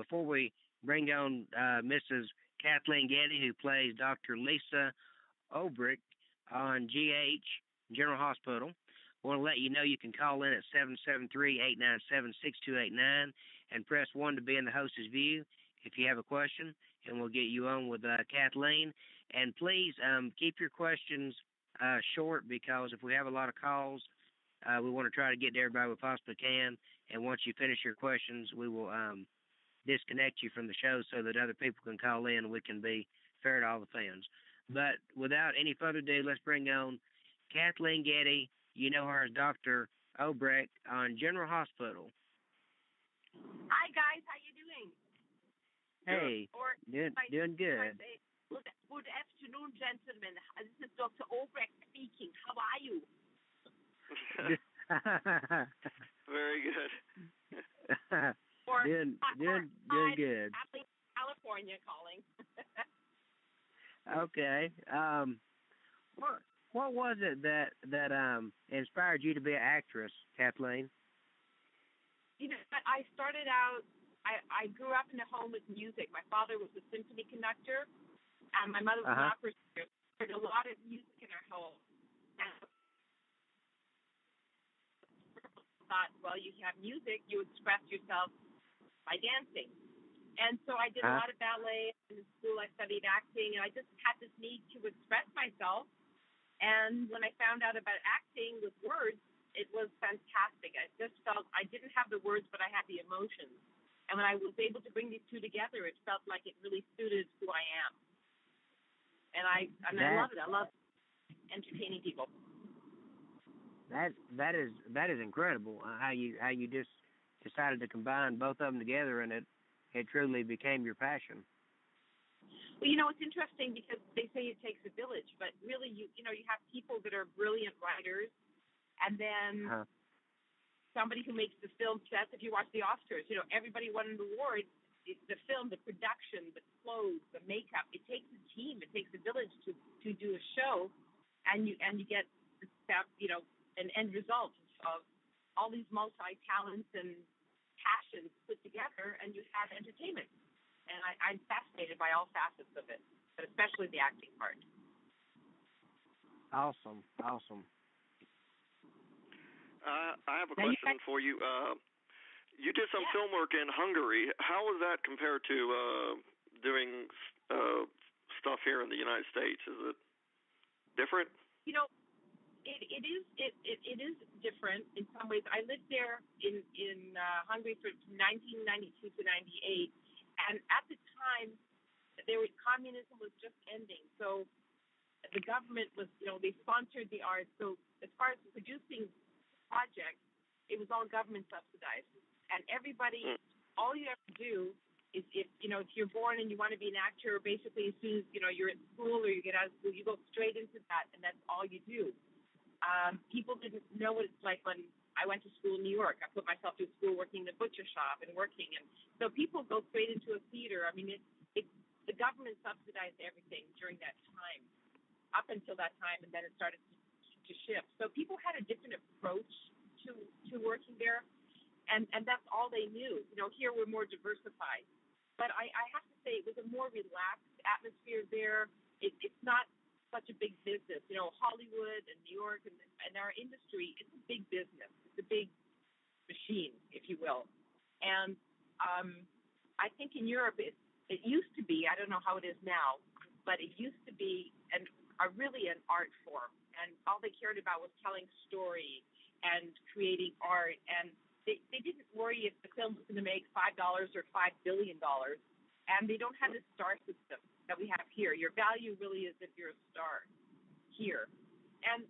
before we bring on Mrs. Kathleen Gati, who plays Dr. Lisa Obreit on GH General Hospital, I want to let you know you can call in at 773-897-6289 and press 1 to be in the host's view if you have a question, and we'll get you on with Kathleen. And please keep your questions short, because if we have a lot of calls, we want to try to get to everybody we possibly can. And once you finish your questions, we will disconnect you from the show so that other people can call in and we can be fair to all the fans. But without any further ado, let's bring on Kathleen Gati. You know her as Dr. Obreit on General Hospital. Hi, guys. How you doing? Hey, doing good. Good afternoon, gentlemen. This is Dr. Obreit speaking. How are you? Very good. Doing good. California calling. Okay. What was it that inspired you to be an actress, Kathleen? You know, I started out. I grew up in a home with music. My father was a symphony conductor, and my mother was an opera singer. There's a lot of music in our home. And I thought, well, you have music, you express yourself by dancing. And so I did a lot of ballet. In school, I studied acting, and I just had this need to express myself. And when I found out about acting with words, it was fantastic. I just felt I didn't have the words, but I had the emotions. And when I was able to bring these two together, it felt like it really suited who I am. And I love it. I love entertaining people. That is incredible. How you just decided to combine both of them together, and it truly became your passion. Well, you know, it's interesting because they say it takes a village, but really, you have people that are brilliant writers, and then somebody who makes the film sets. If you watch the Oscars, everybody won an award. The film, the production, the clothes, the makeup. It takes a team. It takes a village to do a show, and you get an end result of all these multi-talents and passions put together, and you have entertainment. And I'm fascinated by all facets of it, but especially the acting part. Awesome. I have a question for you. You did some film work in Hungary. How was that compared to doing stuff here in the United States? Is it different? It is different in some ways. I lived there in Hungary from 1992 to 98. And at the time, communism was just ending. So the government was, they sponsored the arts. So as far as producing projects, it was all government subsidized. And everybody, all you have to do is if you're born and you want to be an actor, basically as soon as, you're in school or you get out of school, you go straight into that, and that's all you do. People didn't know what it's like when I went to school in New York. I put myself through school working in a butcher shop and working. And so people go straight into a theater. I mean, the government subsidized everything during that time, up until that time, and then it started to shift. So people had a different approach to working there, and that's all they knew. Here we're more diversified. But I have to say it was a more relaxed atmosphere there. It's not such a big business. Hollywood and New York and our industry, it's a big business. It's a big machine, if you will. And I think in Europe it used to be, I don't know how it is now, but it used to be really an art form. And all they cared about was telling story and creating art. And they didn't worry if the film was going to make $5 or $5 billion. And they don't have the star system that we have here. Your value really is if you're a star here. And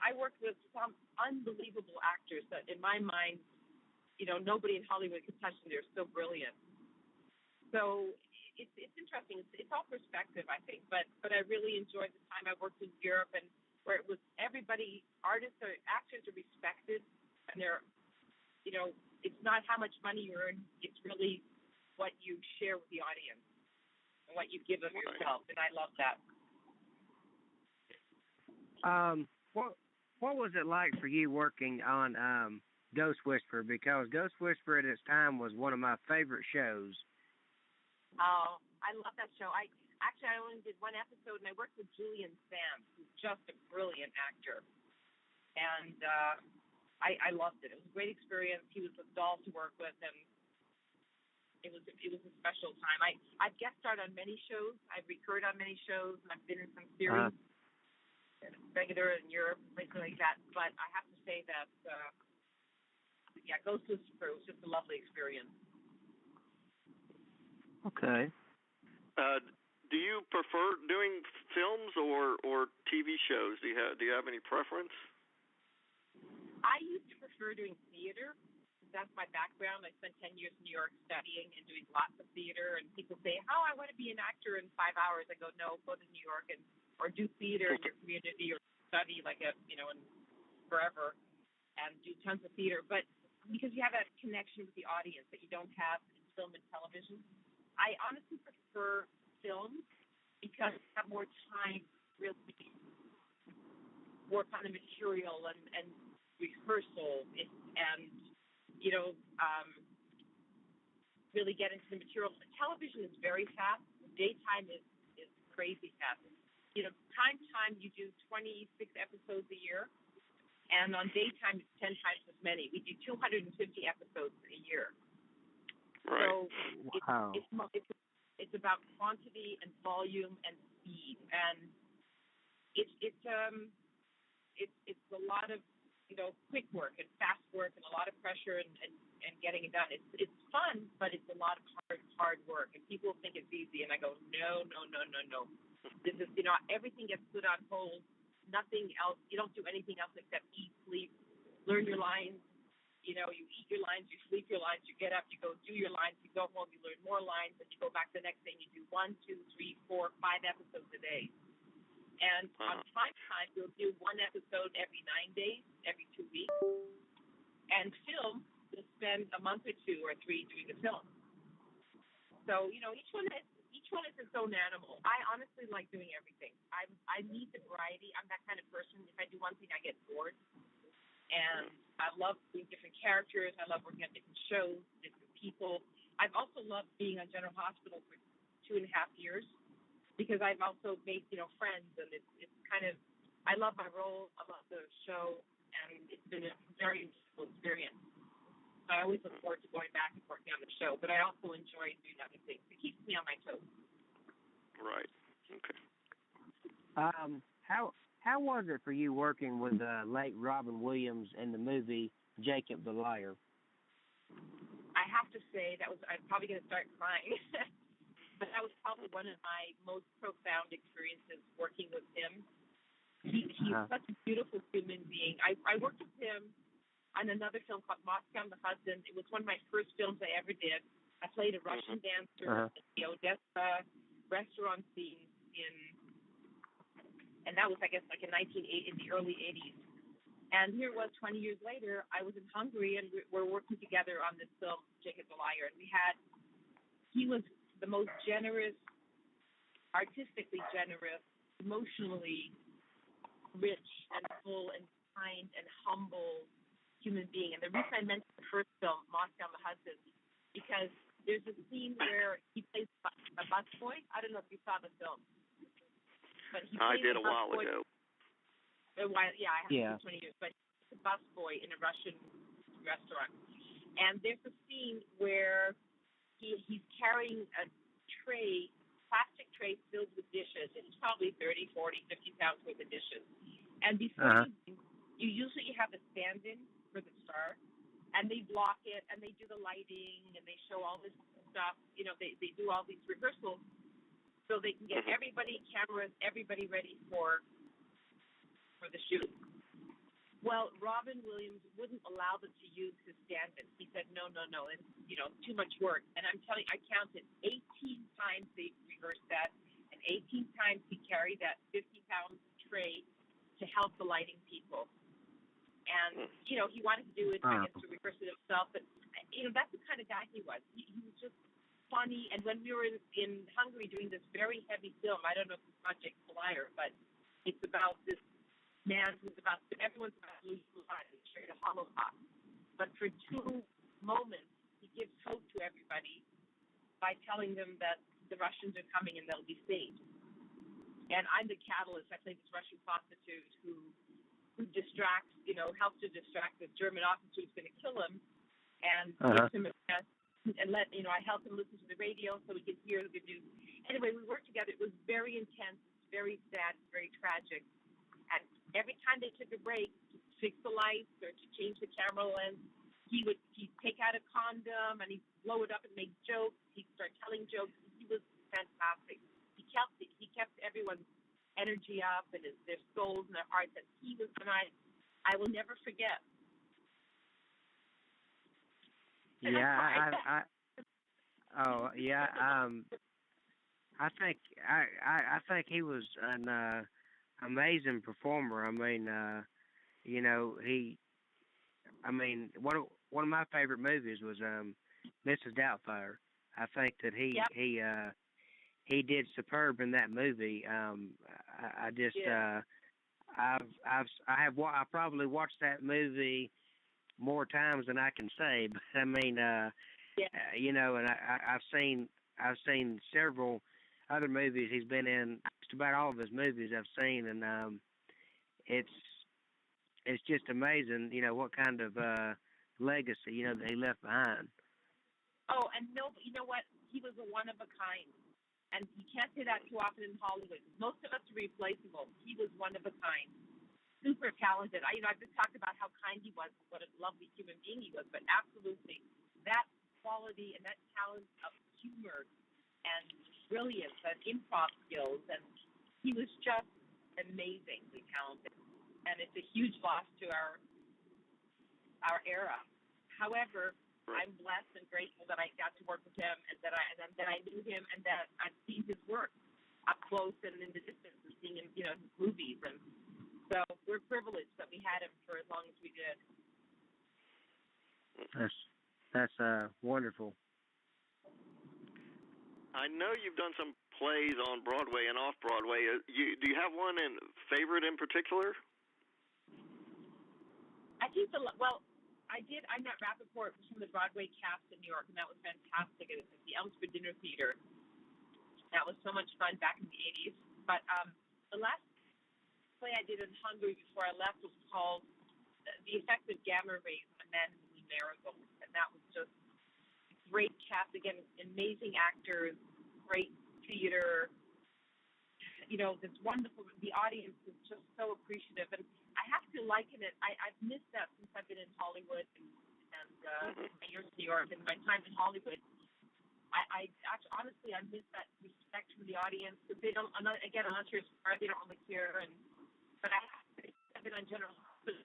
I worked with some unbelievable actors that, in my mind, nobody in Hollywood could touch them. They're so brilliant. So it's interesting. It's all perspective, I think. But I really enjoyed the time I worked in Europe, and where it was everybody, artists or actors are respected, and they're, it's not how much money you earn. It's really what you share with the audience and what you give of yourself, and I love that. What was it like for you working on Ghost Whisperer, because Ghost Whisperer at its time was one of my favorite shows. Oh, I love that show. I only did one episode, and I worked with Julian Sam, who's just a brilliant actor, and I loved it. It was a great experience. He was a doll to work with, and it was a special time. I've guest starred on many shows. I've recurred on many shows, and I've been in some series, regular in Europe, places like that. But I have to say that, Ghost Whisperer was just a lovely experience. Okay. Do you prefer doing films or TV shows? Do you have any preference? I used to prefer doing theater. That's my background. I spent 10 years in New York studying and doing lots of theater. And people say, "Oh, I want to be an actor in 5 hours." I go, "No, go to New York or do theater in your community or study in forever and do tons of theater." But because you have that connection with the audience that you don't have in film and television, I honestly prefer film because I have more time to really work on the material and rehearsal and really get into the material. Television is very fast. Daytime is crazy fast. Prime time you do 26 episodes a year, and on daytime it's 10 times as many. We do 250 episodes a year. Right. So wow. it's about quantity and volume and speed, and it's a lot of quick work and fast work and a lot of pressure and getting it done. It's fun, but it's a lot of hard work. And people think it's easy, and I go, no. This is everything gets put on hold. Nothing else. You don't do anything else except eat, sleep, learn your lines. You eat your lines, you sleep your lines, you get up, you go do your lines, you go home, you learn more lines, and you go back the next day and you do 1, 2, 3, 4, 5 episodes a day. And on prime time, you'll do one episode every 9 days, every 2 weeks. And film, you'll spend a month or 2 or 3 doing the film. So, each one is its own animal. I honestly like doing everything. I need the variety. I'm that kind of person. If I do one thing, I get bored. And I love doing different characters. I love working on different shows, different people. I've also loved being on General Hospital for 2.5 years because I've also made, friends, and it's kind of, I love my role, I love the show, and it's been a very useful experience. So I always look forward to going back and working on the show, but I also enjoy doing other things. It keeps me on my toes. Right. Okay. How was it for you working with late Robin Williams in the movie Jacob the Liar? I have to say I'm probably going to start crying, but that was probably one of my most profound experiences working with him. He's such a beautiful human being. I worked with him on another film called Moscow and the Husband. It was one of my first films I ever did. I played a Russian dancer in the Odessa restaurant scene and that was, I guess, like in the early 80s. And here it was 20 years later, I was in Hungary, and we're working together on this film, Jacob the Liar. And he was the most generous, artistically generous, emotionally rich and full and kind and humble human being. And the reason I mentioned the first film, Moscow and the Husband, because there's a scene where he plays a busboy. I don't know if you saw the film. But I did a while ago. I have 20 years. But he's a busboy in a Russian restaurant. And there's a scene where he's carrying a plastic tray filled with dishes. It's probably 30, 40, 50 pounds worth of dishes. And before you usually have a stand-in for the star, and they block it, and they do the lighting, and they show all this stuff. They do all these rehearsals so they can get everybody, cameras, everybody ready for the shoot. Well, Robin Williams wouldn't allow them to use his stand-in. He said, no, it's too much work. And I'm telling you, I counted 18 times they rehearsed that, and 18 times he carried that 50-pound tray to help the lighting people. And, he wanted to do it, I guess, to rehearse it himself. But, that's the kind of guy he was. He was just funny. And when we were in Hungary doing this very heavy film, I don't know if it's Project Liar, but it's about this man everyone's about to lose their lives, straight to Holocaust. But for 2 moments, he gives hope to everybody by telling them that the Russians are coming and they'll be saved. And I'm the catalyst. I play this Russian prostitute who distracts, helps to distract this German officer who's going to kill him, and gives him a chance, and I help him listen to the radio so he can hear the good news. Anyway, we worked together. It was very intense, very sad, very tragic. And every time they took a break to fix the lights or to change the camera lens, he'd take out a condom and he'd blow it up and make jokes. He'd start telling jokes. He was fantastic. He kept everyone's energy up and their souls and their hearts. And he was, and I will never forget. Yeah, I think he was an amazing performer. I mean, one of my favorite movies was Mrs. Doubtfire. I think that he did superb in that movie. I probably watched that movie more times than I can say, but I mean, and I've seen several other movies he's been in. Just about all of his movies I've seen, and it's just amazing, what kind of legacy, that he left behind. Oh, and you know what? He was a one of a kind. And you can't say that too often in Hollywood. Most of us are replaceable. He was one of a kind. Super talented. I've just talked about how kind he was, what a lovely human being he was, but absolutely that quality and that talent of humor and brilliance and improv skills, and he was just amazingly talented. And it's a huge loss to our era. However, I'm blessed and grateful that I got to work with him, and that I knew him, and that I've seen his work up close and in the distance, and seeing him, his movies, and so we're privileged that we had him for as long as we did. That's wonderful. I know you've done some plays on Broadway and off Broadway. Do you have one favorite in particular? I think I did. I'm at Rappaport from the Broadway cast in New York, and that was fantastic. It was at the Elmsford Dinner Theater. That was so much fun back in the 80s. But the last play I did in Hungary before I left was called The Effect of Gamma Rays on a Man in the Blue Marigold. And that was just great cast. Again, amazing actors, great theater. It's wonderful. The audience is just so appreciative. And I have to liken it. I've missed that since I've been in Hollywood and my years in New York and my time in Hollywood. I actually, honestly, I miss that respect from the audience, because they don't. I'm not sure they don't really care. But I've been on General Hospital.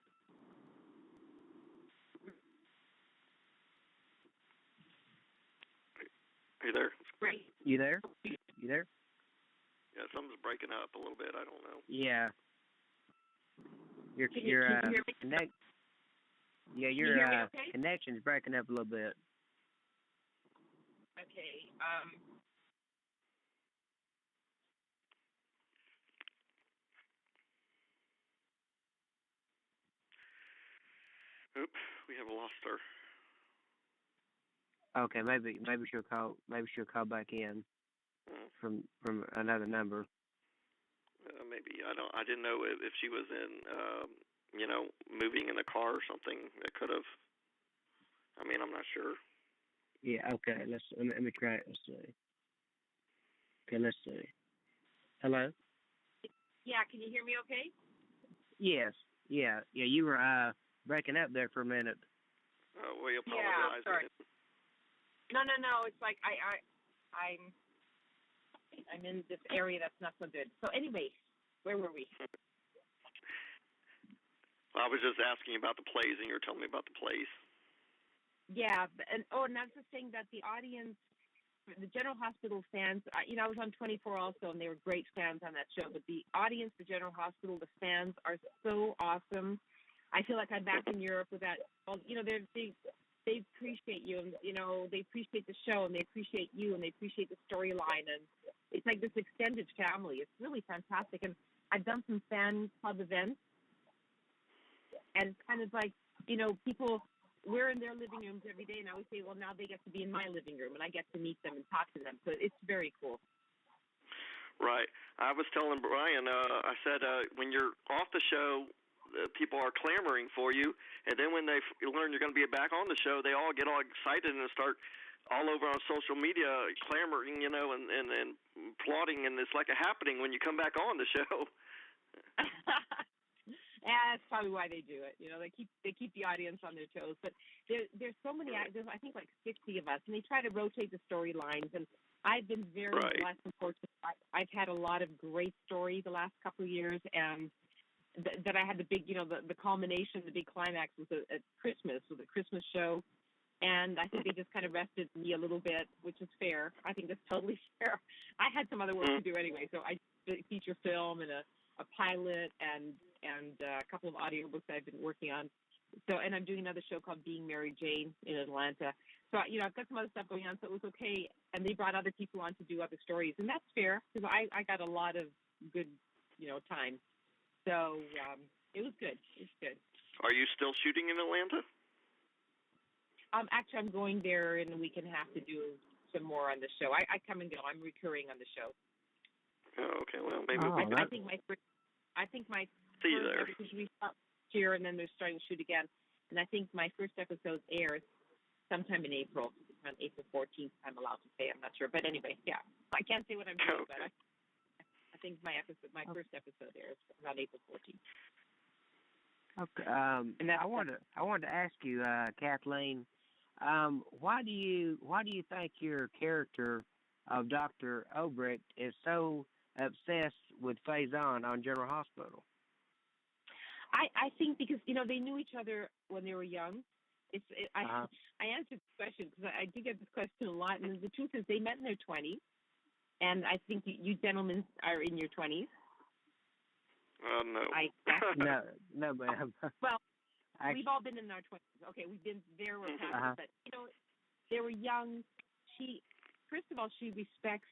Are you there? Great. You there? You there? Yeah, something's breaking up a little bit. I don't know. Yeah. Your connection's breaking up a little bit. Okay. Oop, we have lost her. Okay, maybe she'll call. Maybe she'll call back in from another number. Maybe I didn't know if she was in, moving in a car or something. It could have. I mean, I'm not sure. Yeah. Okay. Let me try it. Let's see. Okay. Let's see. Hello. Yeah. Can you hear me? Okay. Yes. Yeah. You were breaking up there for a minute. We apologize. Yeah. Sorry. No. It's like I'm in this area that's not so good. So anyway, where were we? Well, I was just asking about the plays, and you were telling me about the plays. Yeah, and that's the thing, that the audience, the General Hospital fans, I was on 24 also, and they were great fans on that show. But the audience, the General Hospital, the fans are so awesome. I feel like I'm back in Europe with that. They appreciate you, and they appreciate the show, and they appreciate you, and they appreciate the storyline, and it's like this extended family. It's really fantastic. And I've done some fan club events, and kind of like people we're in their living rooms every day, and I always say, well, now they get to be in my living room, and I get to meet them and talk to them. So it's very cool. Right. I was telling Brian, I said, when you're off the show, people are clamoring for you, and then when they learn you're going to be back on the show, they all get all excited and start all over on social media clamoring, and applauding, and it's like a happening when you come back on the show. Yeah, that's probably why they do it. They keep the audience on their toes. But there's so many actors. I think like 60 of us, and they try to rotate the storylines. And I've been very blessed and fortunate. I've had a lot of great stories the last couple of years, and that I had the big, the culmination, the big climax was at Christmas, with the Christmas show. And I think they just kind of rested me a little bit, which is fair. I think that's totally fair. I had some other work to do anyway, so I did a feature film and a pilot and a couple of audiobooks I've been working on. So, and I'm doing another show called Being Mary Jane in Atlanta. So, I've got some other stuff going on, so it was okay. And they brought other people on to do other stories, and that's fair because I got a lot of good, time. So it was good. It's good. Are you still shooting in Atlanta? Actually, I'm going there in a week and a half to do some more on the show. I come and go. I'm recurring on the show. Oh, okay. Well, maybe I think my first see you there. Because we stopped here and then they're starting to shoot again. And I think my first episode airs sometime in April, around April 14th. I'm allowed to say. I'm not sure, but anyway, yeah. I can't say what I'm doing, but I think my first episode airs around April 14th. Okay. And I wanted to ask you, Kathleen, why do you think your character of Dr. Obreit is so obsessed with Faison on General Hospital? I think because they knew each other when they were young. I answered this question because I do get this question a lot, and the truth is they met in their 20s, and I think you gentlemen are in your 20s. No. No, ma'am. Well, we've all been in our 20s. Okay, we've been there or past, but they were young. First of all, she respects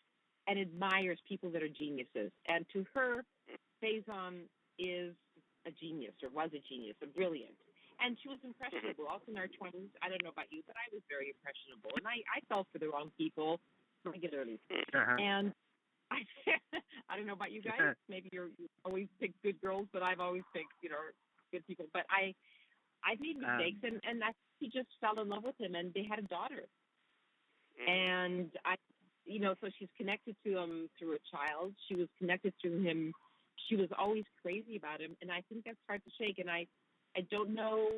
and admires people that are geniuses, and to her, Faison is a genius, or was a genius, a brilliant. And she was impressionable, also in her 20s. I don't know about you, but I was very impressionable, and I fell for the wrong people regularly. And I don't know about you guys. Maybe you always pick good girls, but I've always picked, good people. But I made mistakes, and she just fell in love with him, and they had a daughter. And so she's connected to him through a child. She was connected to him. She was always crazy about him, and I think that's hard to shake. And I don't know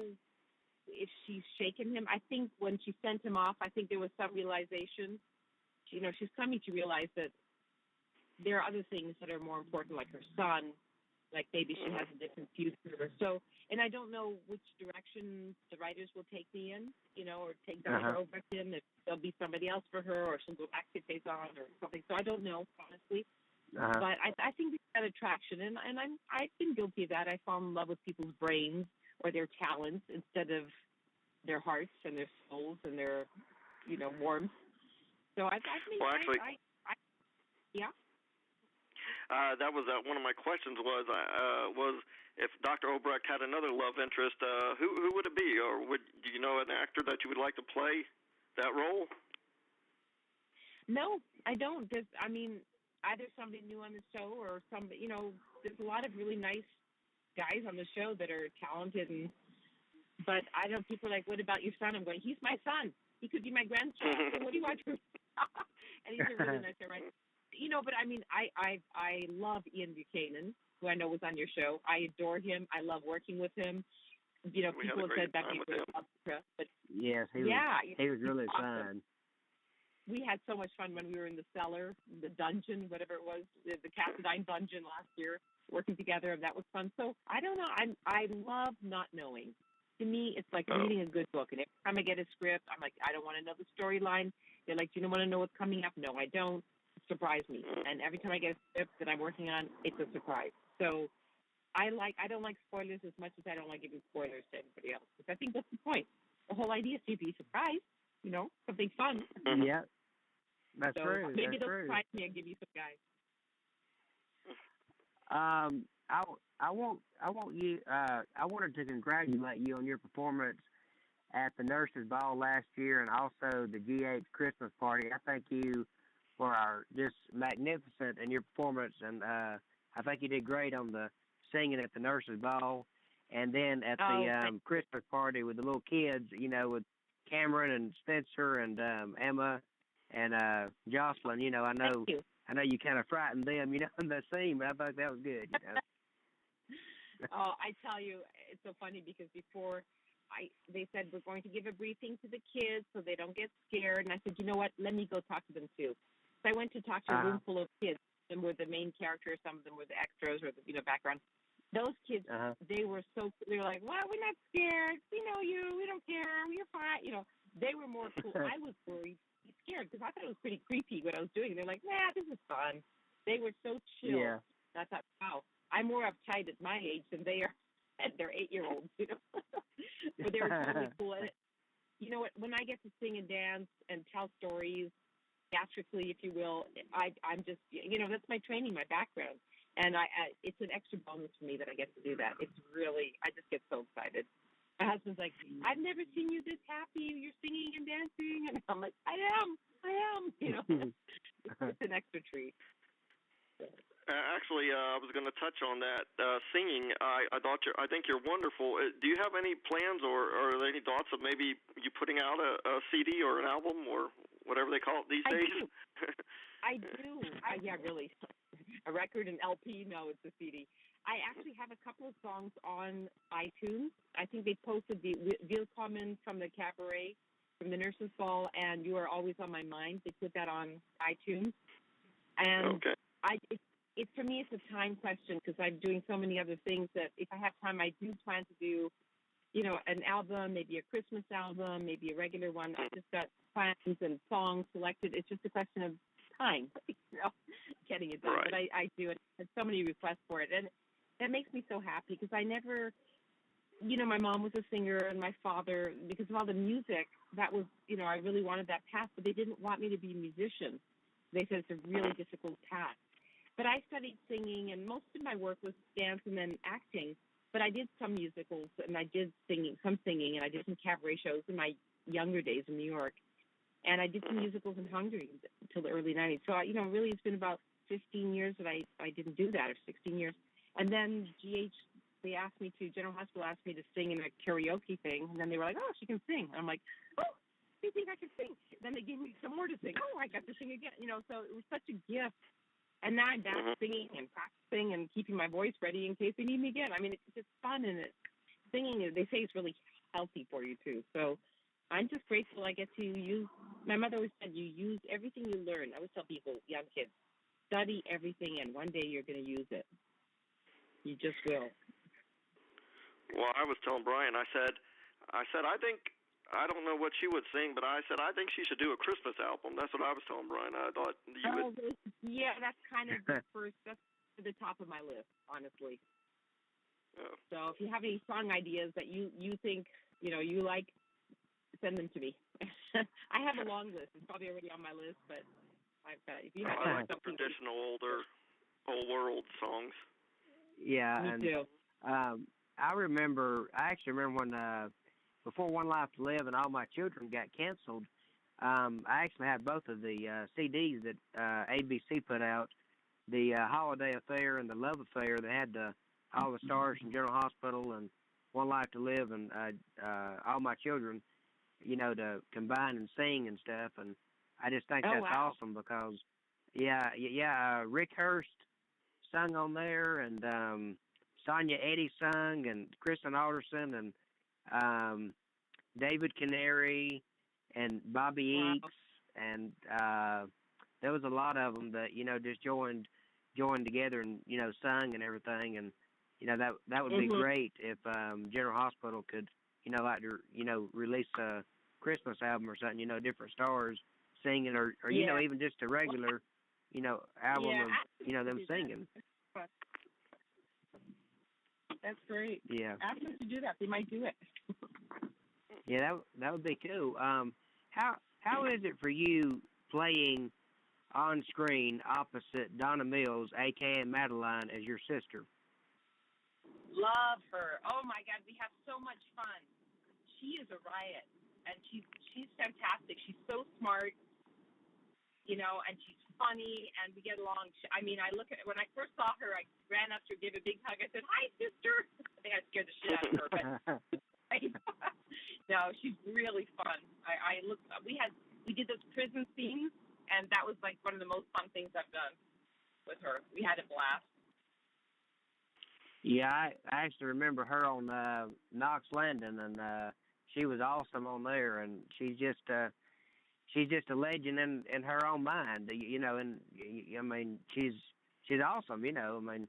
if she's shaken him. I think when she sent him off, I think there was some realization. She's coming to realize that there are other things that are more important, like her son, like maybe she has a different future. So, and I don't know which direction the writers will take me in, or take Dr. Obreit in, if there'll be somebody else for her, or she'll go back to Faison or something. So I don't know, honestly. But I think it's that attraction, and I've been guilty of that. I fall in love with people's brains or their talents instead of their hearts and their souls and their, warmth. So yeah. That was one of my questions was if Dr. Obreit had another love interest, who would it be, or do you know an actor that you would like to play that role? No, I don't. Either somebody new on the show or somebody, there's a lot of really nice guys on the show that are talented, but I don't. People are like, "What about your son?" I'm going, "He's my son. He could be my grandson. So what do you want to?" And he's a really nice guy, right? But I love Ian Buchanan, who I know was on your show. I adore him. I love working with him. People have said that before, but yes, he was really awesome. Fun. We had so much fun when we were in the cellar, the dungeon, whatever it was, the Cassadine dungeon last year, working together. That was fun. So I don't know. I love not knowing. To me, it's like reading a good book. And every time I get a script, I'm like, I don't want to know the storyline. They're like, do you want to know what's coming up? No, I don't. Surprise me. And every time I get a script that I'm working on, it's a surprise. So I don't like spoilers as much as I don't like giving spoilers to everybody else, because I think that's the point. The whole idea is to be surprised, something fun. Yeah, that's true. Maybe they'll surprise me and give you some guys. I wanted to congratulate you on your performance at the nurses' ball last year and also the GH Christmas party. I think you were just magnificent in your performance, and I think you did great on the singing at the nurses' ball, and then at the Christmas party with the little kids, with Cameron and Spencer and Emma and Jocelyn. I know you kind of frightened them, in the scene, but I thought that was good. Oh, I tell you, it's so funny because before they said we're going to give a briefing to the kids so they don't get scared, and I said, you know what? Let me go talk to them too. So I went to talk to a room full of kids. Some were the main characters, some of them were the extras or the background. Those kids, they were they were like, well, we're not scared. We know you. We don't care. You're fine. They were more cool. I was worried, scared, because I thought it was pretty creepy what I was doing. They're like, nah, this is fun. They were so chill. Yeah. I thought, wow, I'm more uptight at my age than they are at their 8-year-olds, But they were totally cool. And you know what? When I get to sing and dance and tell stories, theatrically, if you will, I'm just, that's my training, my background. And it's an extra bonus for me that I get to do that. It's really, I just get so excited. My husband's like, I've never seen you this happy. You're singing and dancing. And I'm like, I am. It's an extra treat. Actually, I was going to touch on that singing. I think you're wonderful. Do you have any plans or are there any thoughts of maybe you putting out a CD or an album or whatever they call it these days? I do. Yeah, really. A record, an LP? No, it's a CD. I actually have a couple of songs on iTunes. I think they posted the Willkommen from the Cabaret, from the Nurses' Ball, and You Are Always on My Mind. They put that on iTunes. And it's for me, it's a time question because I'm doing so many other things that if I have time, I do plan to do, an album, maybe a Christmas album, maybe a regular one. I've just got plans and songs selected. It's just a question of time, getting it done. Right. But I do it. There's so many requests for it, and that makes me so happy because I never, my mom was a singer and my father, because of all the music, that was, I really wanted that path, but they didn't want me to be a musician. They said it's a really difficult path. But I studied singing, and most of my work was dance and then acting. But I did some musicals, and I did some singing, and I did some cabaret shows in my younger days in New York. And I did some musicals in Hungary until the early 90s. So, really it's been about 15 years that I didn't do that, or 16 years. And then General Hospital asked me to sing in a karaoke thing. And then they were like, oh, she can sing. And I'm like, oh, they think I can sing. Then they gave me some more to sing. Oh, I got to sing again. So it was such a gift. And now I'm back singing and practicing and keeping my voice ready in case they need me again. I mean, it's just fun, and singing, they say it's really healthy for you, too. So I'm just grateful I get to use, my mother always said, you use everything you learn. I always tell people, young kids, study everything, and one day you're going to use it. You just will. Well, I was telling Brian, I said, I don't know what she would sing, but I said, I think she should do a Christmas album. That's what I was telling Brian. I thought you would. Yeah, that's kind of the first, that's to the top of my list, honestly. Oh. So if you have any song ideas that you think, you like, send them to me. I have a long list. It's probably already on my list, but if you have something traditional old world songs. Yeah, me too. I actually remember when before One Life to Live and All My Children got canceled, I actually had both of the CDs that ABC put out, the Holiday Affair and the Love Affair that had all the stars from General Hospital and One Life to Live and All My Children, to combine and sing and stuff. And I just think that's awesome because, Rick Hurst sung on there, and Sonia Eddy sung, and Kristen Alderson, and David Canary, and Bobby Eakes, and there was a lot of them that just joined together and sung and everything, and that would be great if General Hospital could release a Christmas album or something, different stars singing, or even just a regular album of them singing. That's great. Yeah. Ask them to do that. They might do it. Yeah, that would be cool. How is it for you playing on screen opposite Donna Mills, aka Madeline, as your sister? Love her. Oh my God, we have so much fun. she is a riot, and she's fantastic. She's so smart, and she's funny, and we get along. I mean, when I first saw her, I ran up to her, gave a big hug. I said, "Hi, sister." I think I scared the shit out of her, but no, she's really fun. We did those prison scenes, and that was like one of the most fun things I've done with her. We had a blast. Yeah, I actually remember her on Knox Landing, and she was awesome on there, and she's just a legend in her own mind, and I mean she's awesome, I mean,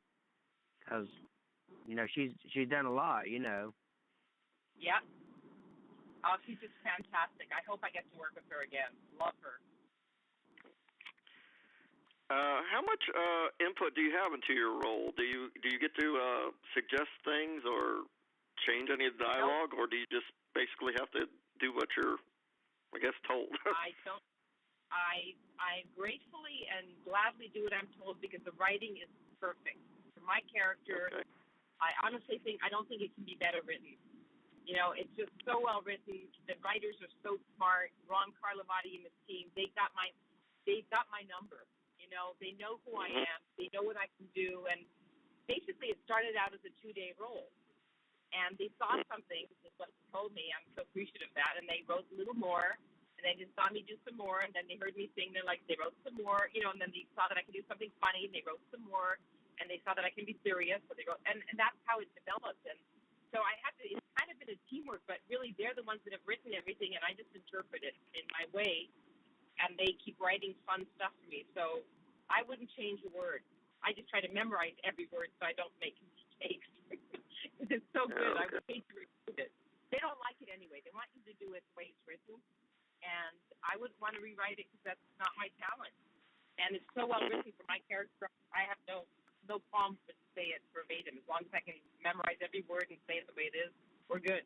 because she's done a lot, Yeah. Oh, she's just fantastic. I hope I get to work with her again. Love her. How much input do you have into your role? Do you get to suggest things or change any of the dialogue, or do you just basically have to do what you're, I guess, told? I don't. I gratefully and gladly do what I'm told because the writing is perfect for my character. Okay. I don't think it can be better written. It's just so well written. The writers are so smart. Ron Carlivati and his team, they've got my number. They know who I am. They know what I can do. And basically, it started out as a 2-day role. And they saw something, this is what they told me. I'm so appreciative of that. And they wrote a little more. And then they saw me do some more. And then they heard me sing. They wrote some more. And then they saw that I could do something funny. And they wrote some more. And they saw that I can be serious. So they wrote, and that's how it developed. And so it's kind of been a teamwork, but really they're the ones that have written everything. And I just interpret it in my way. And they keep writing fun stuff for me. So I wouldn't change a word. I just try to memorize every word so I don't make mistakes. It's so good. Okay. I would hate to remove it. They don't like it anyway. They want you to do it the way it's written. And I wouldn't want to rewrite it because that's not my talent. And it's so well written for my character. I have no problem to say it verbatim. As long as I can memorize every word and say it the way it is, we're good,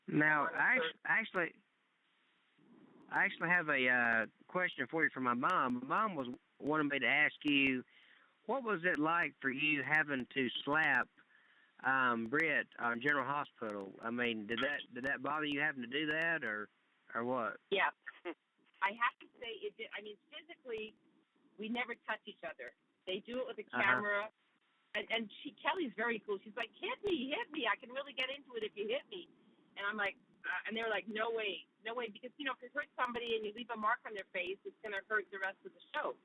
Now, I actually have a question for you from my mom. My mom wanted me to ask you, what was it like for you having to slap Britt on General Hospital? I mean, did that bother you having to do that, or what? Yeah, I have to say it did. I mean, physically, we never touch each other. They do it with a camera, and Kelly's very cool. She's like, hit me, I can really get into it if you hit me. And I'm like, and they were like, no way, because if you hurt somebody and you leave a mark on their face, it's gonna hurt the rest of the show.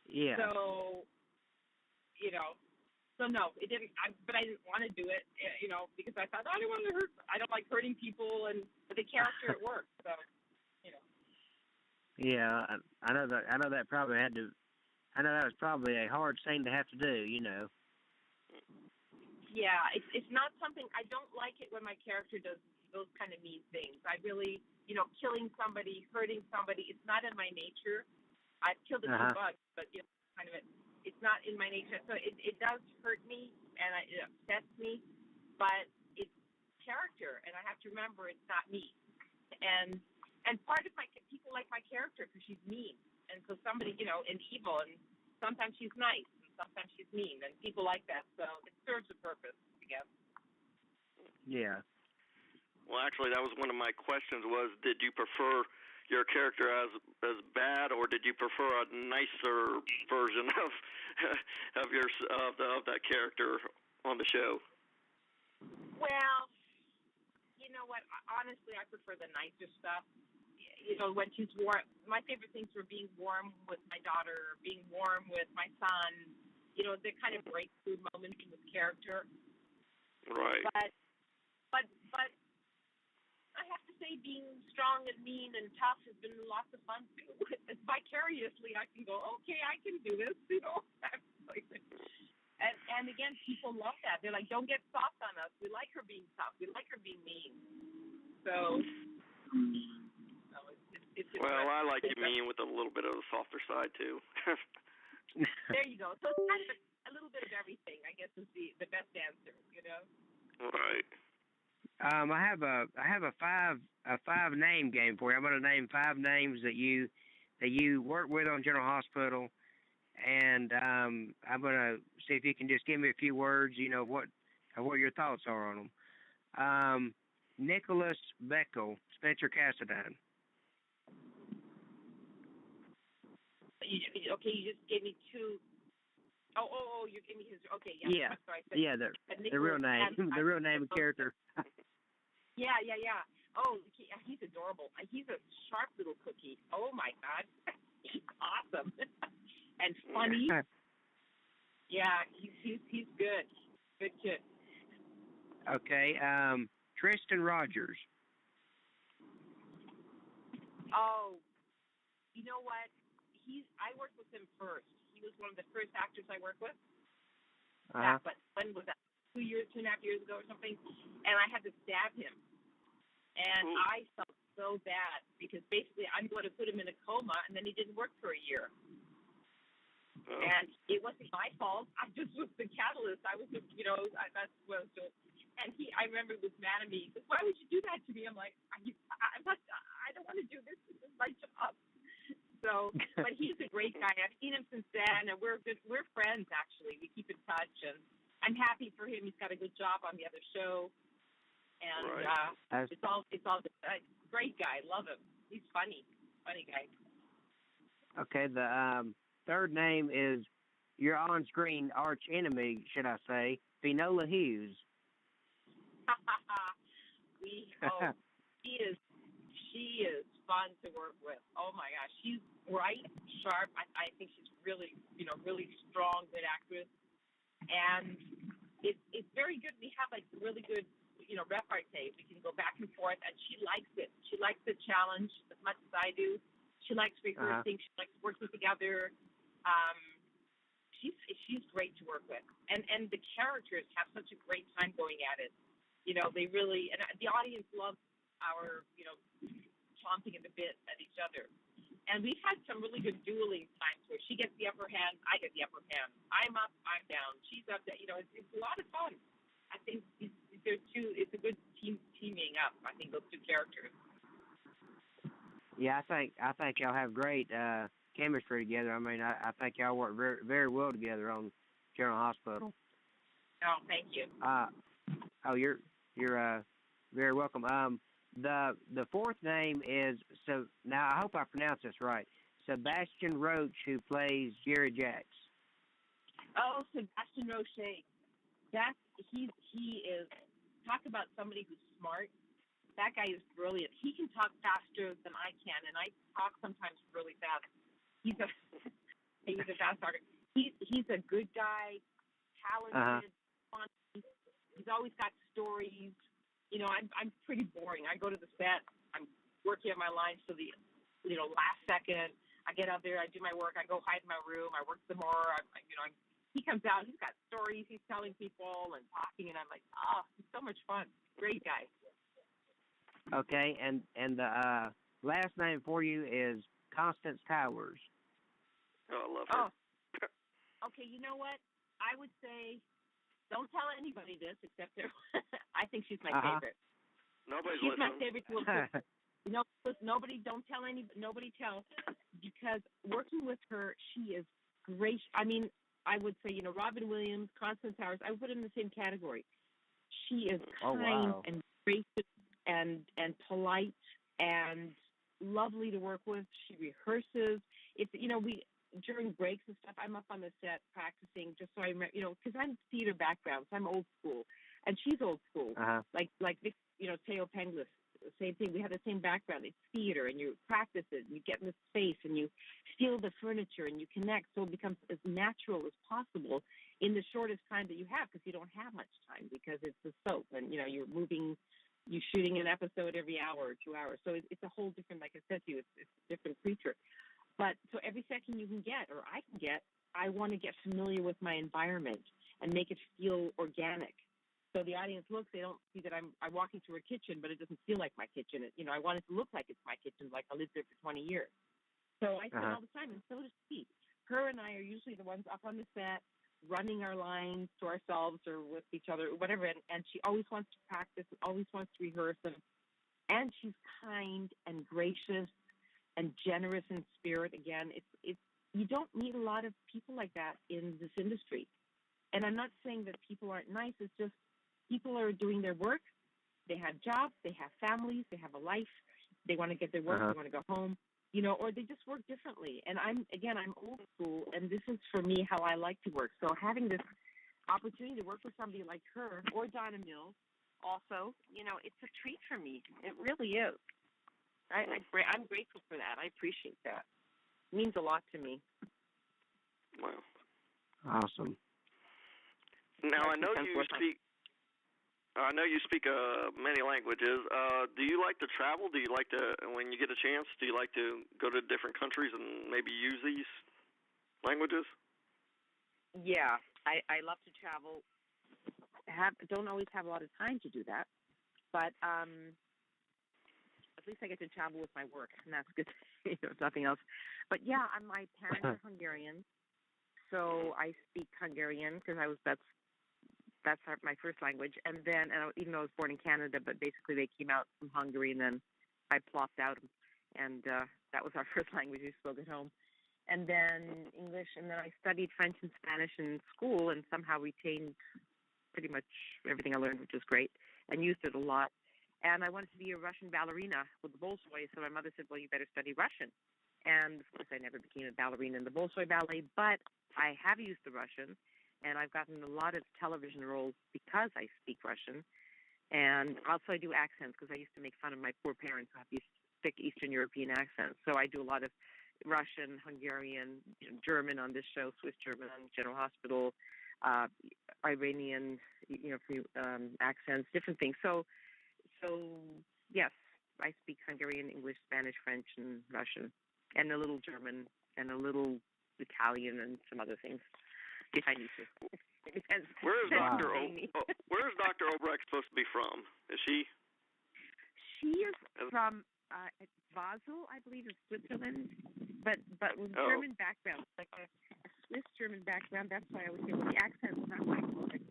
Yeah. So, so no, it didn't. But I didn't want to do it, because I thought I don't like hurting people, but the character it worked. So, Yeah, I know that. I know that probably had to. I know that was probably a hard thing to have to do. Yeah, it's not something I don't like it when my character does those kind of mean things. I really, killing somebody, hurting somebody, it's not in my nature. I've killed a few bugs, but kind of it's not in my nature. So it does hurt me and it upsets me, but it's character, and I have to remember it's not me. And part of people like my character because she's mean, and so somebody, and evil, and sometimes she's nice, and sometimes she's mean, and people like that. So it serves a purpose, I guess. Yeah. Well, actually, that was one of my questions. Was did you prefer your character as bad, or did you prefer a nicer version of that character on the show? Well, you know what? Honestly, I prefer the nicer stuff. When she's warm, my favorite things were being warm with my daughter, being warm with my son. The kind of breakthrough moments in this character. Right. But I have to say, being strong and mean and tough has been lots of fun too. Vicariously, I can go, okay, I can do this. And again, people love that. They're like, don't get soft on us. We like her being tough. We like her being mean. So. Well, I like you mean with a little bit of the softer side too. There you go. So it's kind of a little bit of everything, I guess, is the best answer. Right. I have a five name game for you. I'm going to name 5 names that you work with on General Hospital, and I'm going to see if you can just give me a few words. What your thoughts are on them. Nicholas Beckel, Spencer Cassadine. Okay, you just gave me two. Oh, you gave me his. Okay, yeah. Yeah, I'm sorry. yeah, the real name, the real name and character. Yeah. Oh, he's adorable. He's a sharp little cookie. Oh my God, he's awesome and funny. Yeah, he's good. Good kid. Okay, Tristan Rogers. Oh, you know what? I worked with him first. He was one of the first actors I worked with. But when was that? 2.5 years ago or something? And I had to stab him. And I felt so bad because basically I'm going to put him in a coma, and then he didn't work for a year. Oh. And it wasn't my fault. I just was the catalyst. I was, that's what I was doing. And I remember he was mad at me. He said, "Why would you do that to me?" I'm like, I don't want to do this. This is my job. So, but he's a great guy. I've seen him since then, and we're friends actually. We keep in touch, and I'm happy for him. He's got a good job on the other show, and it's all good. Great guy. Love him. He's funny guy. Okay, the third name is your on-screen arch enemy, should I say, Finola Hughes. She is fun to work with. Oh my gosh, she's bright, sharp. I think she's really strong, good actress, and it's very good. We have like really good, repartee. We can go back and forth, and she likes it. She likes the challenge as much as I do. She likes rehearsing. She likes working together. She's great to work with, and the characters have such a great time going at it. They really, and the audience loves our, chomping at the bit at each other. And we've had some really good dueling times where she gets the upper hand, I get the upper hand. I'm up, I'm down. She's up. It's a lot of fun. I think it's a good teaming up. I think those two characters. Yeah, I think y'all have great chemistry together. I mean, I think y'all work very, very well together on General Hospital. Oh, thank you. You're very welcome. The fourth name is, so now I hope I pronounce this right, Sebastian Roach, who plays Jerry Jacks. Oh, Sebastian Roche. He is, talk about somebody who's smart. That guy is brilliant. He can talk faster than I can, and I talk sometimes really fast. He's a fast talker. He's a good guy, talented, funny. He's always got stories. I'm pretty boring. I go to the set. I'm working on my lines to the, last second. I get out there. I do my work. I go hide in my room. I work some more. He comes out. He's got stories. He's telling people and talking, and I'm like, it's so much fun. Great guy. Okay, and the last name for you is Constance Towers. Oh, I love her. Okay, you know what? I would say, don't tell anybody this except her. I think she's my favorite. She's my favorite little sister. Nobody, don't tell anybody. Nobody tell, because working with her, she is great. I mean, I would say, Robin Williams, Constance Towers, I would put in the same category. She is kind and gracious and polite and lovely to work with. She rehearses. It's, during breaks and stuff, I'm up on the set practicing just so I remember, because I'm theater background, so I'm old school, and she's old school. Like Teo Penglis, same thing. We have the same background. It's theater, and you practice it, and you get in the space, and you feel the furniture, and you connect, so it becomes as natural as possible in the shortest time that you have, because you don't have much time, because it's a soap, and you're shooting an episode every hour or 2 hours, so it's a whole different, like I said to you, it's a different creature. But so every second you can get, or I can get, I want to get familiar with my environment and make it feel organic. So the audience looks, they don't see that I'm walking through a kitchen, but it doesn't feel like my kitchen. I want it to look like it's my kitchen, like I lived there for 20 years. So I spend all the time, and so does she. Her and I are usually the ones up on the set, running our lines to ourselves or with each other, or whatever. And she always wants to practice, always wants to rehearse. And she's kind and gracious and generous in spirit. Again, it's you don't meet a lot of people like that in this industry. And I'm not saying that people aren't nice. It's just people are doing their work, They have jobs, they have families, they have a life. They want to get their work, they want to go home, or they just work differently. And I'm old school, and this is for me how I like to work. So having this opportunity to work with somebody like her or Donna Mills, also, it's a treat for me. It really is. I'm grateful for that. I appreciate that. It means a lot to me. Wow. Awesome. Now, I know you speak many languages. Do you like to travel? Do you like to, when you get a chance, do you like to go to different countries and maybe use these languages? Yeah, I love to travel. Don't always have a lot of time to do that, but at least I get to travel with my work, and that's good. If nothing else. But yeah, my parents are Hungarian, so I speak Hungarian because that's my first language. And then, even though I was born in Canada, but basically they came out from Hungary, and then I plopped out, and that was our first language we spoke at home. And then English, and then I studied French and Spanish in school, and somehow retained pretty much everything I learned, which was great, and used it a lot. And I wanted to be a Russian ballerina with the Bolshoi, so my mother said, well, you better study Russian. And, of course, I never became a ballerina in the Bolshoi Ballet, but I have used the Russian, and I've gotten a lot of television roles because I speak Russian. And also I do accents because I used to make fun of my poor parents who have these thick Eastern European accents. So I do a lot of Russian, Hungarian, German on this show, Swiss German on General Hospital, Iranian, accents, different things. So yes, I speak Hungarian, English, Spanish, French, and Russian, and a little German, and a little Italian, and some other things, if I need to. It depends. Where's Dr. Obreit supposed to be from? Is she? She is from Basel, I believe, in Switzerland, but with German background, like a Swiss German background. That's why I would say the accent's not quite Swiss.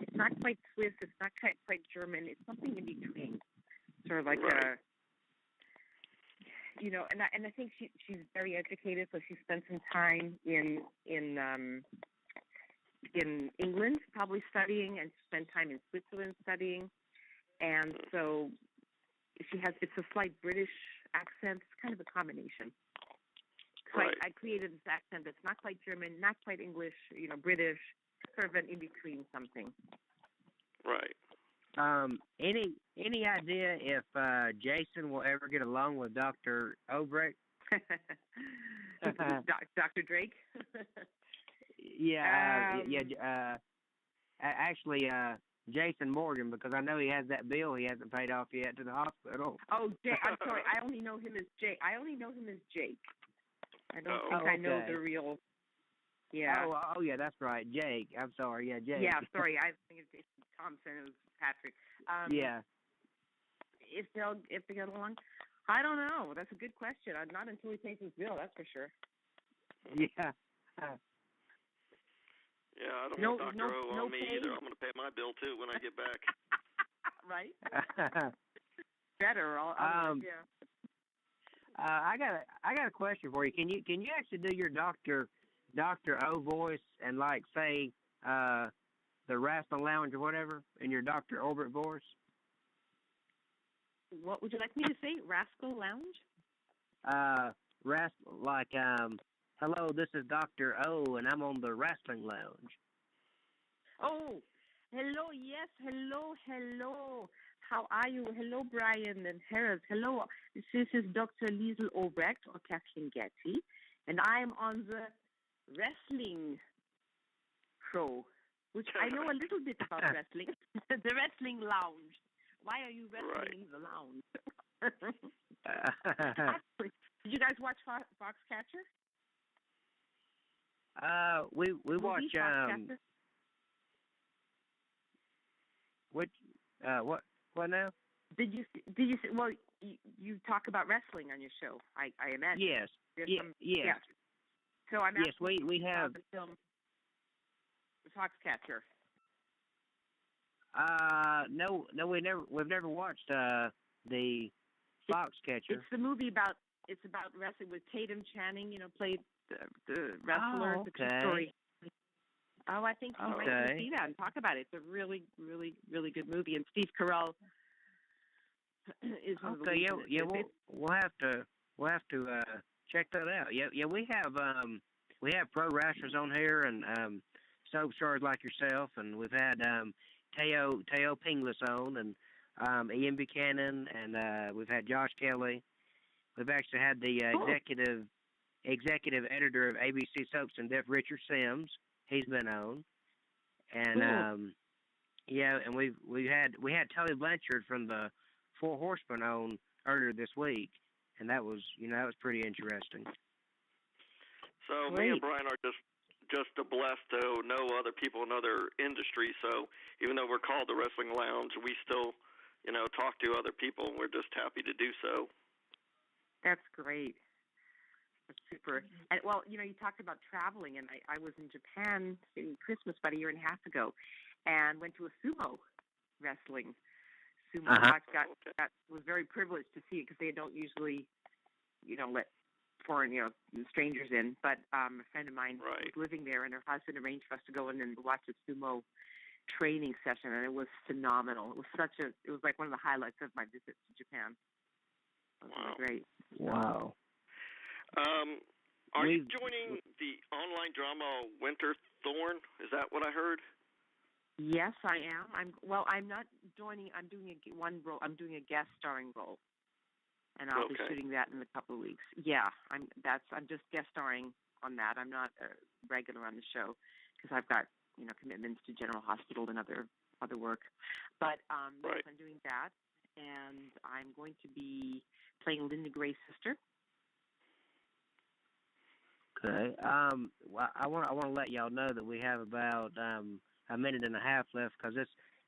It's not quite Swiss. It's not quite German. It's something in between, sort of like right. And I think she's very educated, so she spent some time in England, probably studying, and spent time in Switzerland studying, and so it's a slight British accent. It's kind of a combination. So right. I created this accent that's not quite German, not quite English, British, sort of an in-between something. Right. Any idea if Jason will ever get along with Dr. Obreit? Dr. Drake? Actually, Jason Morgan, because I know he has that bill he hasn't paid off yet to the hospital. Oh, I'm sorry. I only know him as Jake. I don't think I know the real. Yeah. Oh, yeah, that's right, Jake. I'm sorry, yeah, Jake. Yeah, sorry. I think it's Jason Thompson. It was Patrick. Yeah. If they get along, I don't know. That's a good question. Not until he pays his bill. That's for sure. Yeah. Yeah, I don't want Dr. O on me either. I'm going to pay my bill, too, when I get back. Right? Better. Yeah. I got a question for you. Can you actually do your Dr. O voice and, like, say, the Rascal Lounge or whatever in your Dr. Obreit voice? What would you like me to say? Rascal Lounge? Hello, this is Dr. O, and I'm on the Wrestling Lounge. Oh, hello, yes, hello. How are you? Hello, Brian and Harris. Hello, this is Dr. Liesl Obreit or Kathleen Gati, and I'm on the wrestling show, which I know a little bit about wrestling. The Wrestling Lounge. Why are you wrestling the lounge? Actually, did you guys watch Foxcatcher? We watch what now? Did you see, well, you talk about wrestling on your show, I imagine. Yes. Yes. So I'm yes, we have the film Foxcatcher. No, we've never watched the Foxcatcher. It's the movie about wrestling with Tatum Channing, played the wrestler. Oh, okay. The true story. Oh, I think you might want to see that and talk about it. It's a really, really, really good movie. And Steve Carell is one of the leads. We'll have to check that out. Yeah, we have pro wrestlers on here and soap stars like yourself, and we've had Teo Pinglis on, and Ian Buchanan, and we've had Josh Kelly. We've actually had the executive editor of ABC Soaps and Def, Richard Sims. He's been on, and and we had Tully Blanchard from the Four Horsemen on earlier this week, and that was pretty interesting. So Great. Me and Brian are just blessed to know other people in other industries. So even though we're called the Wrestling Lounge, we still talk to other people, and we're just happy to do so. That's great. That's super. And you talked about traveling, and I was in Japan in Christmas about a year and a half ago, and went to a sumo wrestling. I was very privileged to see it because they don't usually, let foreign, strangers in. But a friend of mine was living there, and her husband arranged for us to go in and watch a sumo training session, and it was phenomenal. It was like one of the highlights of my visit to Japan. It was really great. Wow. Are you joining the online drama Winter Thorn? Is that what I heard? Yes, I am. I'm not joining. I'm doing one role. I'm doing a guest starring role, and I'll be shooting that in a couple of weeks. Yeah, I'm just guest starring on that. I'm not a regular on the show because I've got commitments to General Hospital and other work. But yes, I'm doing that, and I'm going to be playing Linda Gray's sister. Okay. Well, I want to let y'all know that we have about a minute and a half left because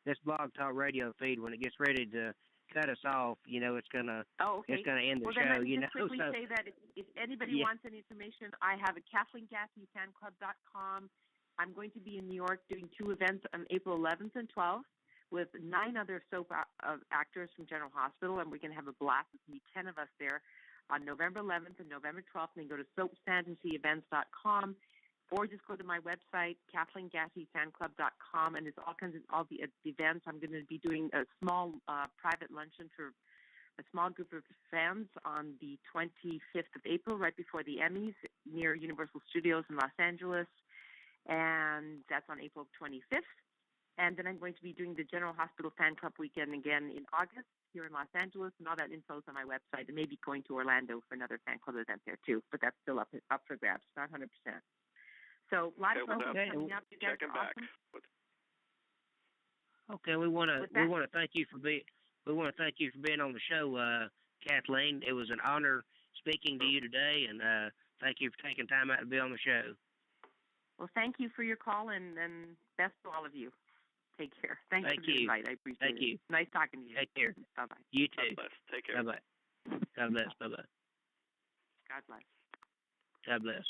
this Blog Talk Radio feed, when it gets ready to cut us off, it's gonna end the show. Then just quickly say that if anybody wants any information, I have a KathleenGatiFanClub.com. I'm going to be in New York doing 2 events on April 11th and 12th with 9 other soap actors from General Hospital, and we're going to have a blast. There's going to be 10 of us there on November 11th and November 12th. And then go to soapfantasyevents.com or just go to my website, KathleenGatiFanClub.com, and there's all the events. I'm going to be doing a small private luncheon for a small group of fans on the 25th of April, right before the Emmys, near Universal Studios in Los Angeles. And that's on April 25th. And then I'm going to be doing the General Hospital Fan Club weekend again in August here in Los Angeles, and all that info is on my website, and maybe going to Orlando for another fan club event there too, but that's still up for grabs, not 100%. So a lot of folks coming up. You guys are awesome. Okay, we want to thank you for being on the show, Kathleen. It was an honor speaking to you today, and thank you for taking time out to be on the show. Well, thank you for your call, and best to all of you. Take care. Thanks for the invite. I appreciate it. Thank you. Nice talking to you. Take care. Bye-bye. You too. God bless. Take care. Bye-bye. God bless. Bye-bye. God bless. God bless.